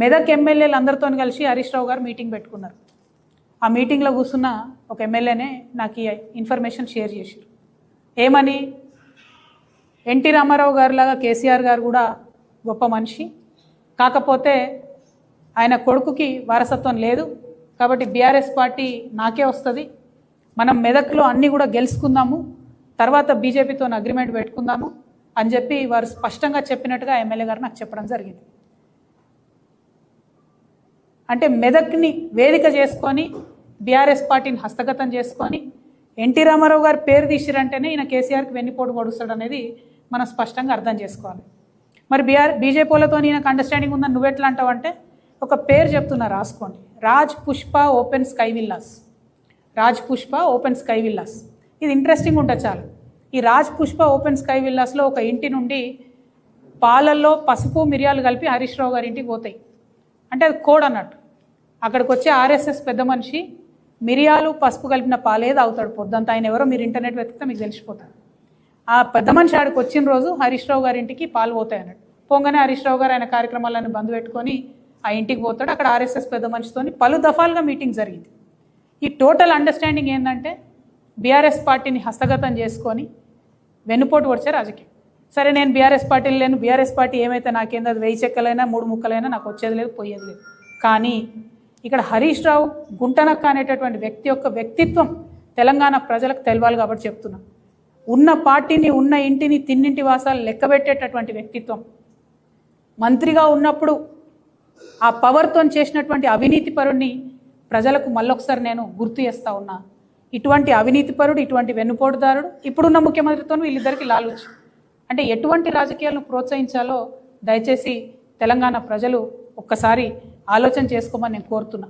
మెదక్ ఎమ్మెల్యేలు అందరితో కలిసి హరీష్ రావు గారు మీటింగ్ పెట్టుకున్నారు. ఆ మీటింగ్లో కూర్చున్న ఒక ఎమ్మెల్యేనే నాకు ఈ ఇన్ఫర్మేషన్ షేర్ చేశారు. ఏమని, ఎన్టీ రామారావు గారు లాగా కేసీఆర్ గారు కూడా గొప్ప మనిషి, కాకపోతే ఆయన కొడుకుకి వారసత్వం లేదు, కాబట్టి బీఆర్ఎస్ పార్టీ నాకే వస్తుంది, మనం మెదక్లో అన్నీ కూడా గెలుచుకుందాము, తర్వాత బీజేపీతో అగ్రిమెంట్ పెట్టుకుందాము అని చెప్పి వారు స్పష్టంగా చెప్పినట్టుగా ఎమ్మెల్యే గారు నాకు చెప్పడం జరిగింది. అంటే మెదక్ని వేదిక చేసుకొని బీఆర్ఎస్ పార్టీని హస్తగతం చేసుకొని ఎన్టీ రామారావు గారి పేరు తీసిరంటేనే ఈయన కేసీఆర్కి వెన్నుపోటు పొడుస్తాడు అనేది మనం స్పష్టంగా అర్థం చేసుకోవాలి. మరి బీజేపీలతో ఈయనకు అండర్స్టాండింగ్ ఉందని నువ్వెట్లా అంటావంటే, ఒక పేరు చెప్తున్నా రాసుకోండి, Raj Pushpa open sky villas. Raj Pushpa open sky villas, ఇది ఇంట్రెస్టింగ్ ఉంటుంది చాలా. ఈ రాజ్ పుష్ప ఓపెన్ స్కై విల్లాస్లో ఒక ఇంటి నుండి పాలల్లో పసుపు మిరియాలు కలిపి హరీష్ రావు గారి ఇంటికి పోతాయి. అంటే అది కోడ్ అన్నట్టు. అక్కడికి వచ్చే ఆర్ఎస్ఎస్ పెద్ద మనిషి మిరియాలు పసుపు కలిపిన పాలే తాగుతాడు పొద్దంతా. ఆయన ఎవరో మీరు ఇంటర్నెట్ వెతికితే మీకు తెలిసిపోతారు. ఆ పెద్ద మనిషి ఆడికి వచ్చిన రోజు హరీష్ రావు గారి ఇంటికి పాలు పోతాయి అన్నట్టు. పోగానే హరీష్ రావు గారు ఆయన కార్యక్రమాలను బంద్ పెట్టుకొని ఆ ఇంటికి పోతాడు. అక్కడ ఆర్ఎస్ఎస్ పెద్ద మనిషితో పలు దఫాలుగా మీటింగ్ జరిగింది. ఈ టోటల్ అండర్స్టాండింగ్ ఏంటంటే బీఆర్ఎస్ పార్టీని హస్తగతం చేసుకొని వెన్నుపోటు వచ్చే రాజకీయం. సరే, నేను బీఆర్ఎస్ పార్టీలు లేను, బీఆర్ఎస్ పార్టీ ఏమైతే నాకేందో అది 1000 చెక్కలైనా 3 ముక్కలైనా నాకు వచ్చేది లేదు, పోయేది లేదు. కానీ ఇక్కడ హరీష్ రావు గుంటనక్క అనేటటువంటి వ్యక్తి యొక్క వ్యక్తిత్వం తెలంగాణ ప్రజలకు తెలవాలి కాబట్టి చెప్తున్నా. ఉన్న పార్టీని, ఉన్న ఇంటిని, తిన్నింటి వాసాలు లెక్కబెట్టేటటువంటి వ్యక్తిత్వం. మంత్రిగా ఉన్నప్పుడు ఆ పవర్తో చేసినటువంటి అవినీతి పరుడిని ప్రజలకు మళ్ళొకసారి నేను గుర్తు చేస్తా ఉన్నా. ఇటువంటి అవినీతి పరుడు, ఇటువంటి వెన్నుపోటుదారుడు ఇప్పుడున్న ముఖ్యమంత్రితో వీళ్ళిద్దరికి లాలుచు. అంటే ఎటువంటి రాజకీయాలను ప్రోత్సహించాలో దయచేసి తెలంగాణ ప్రజలు ఒక్కసారి ఆలోచన చేసుకోమని నేను కోరుతున్నా.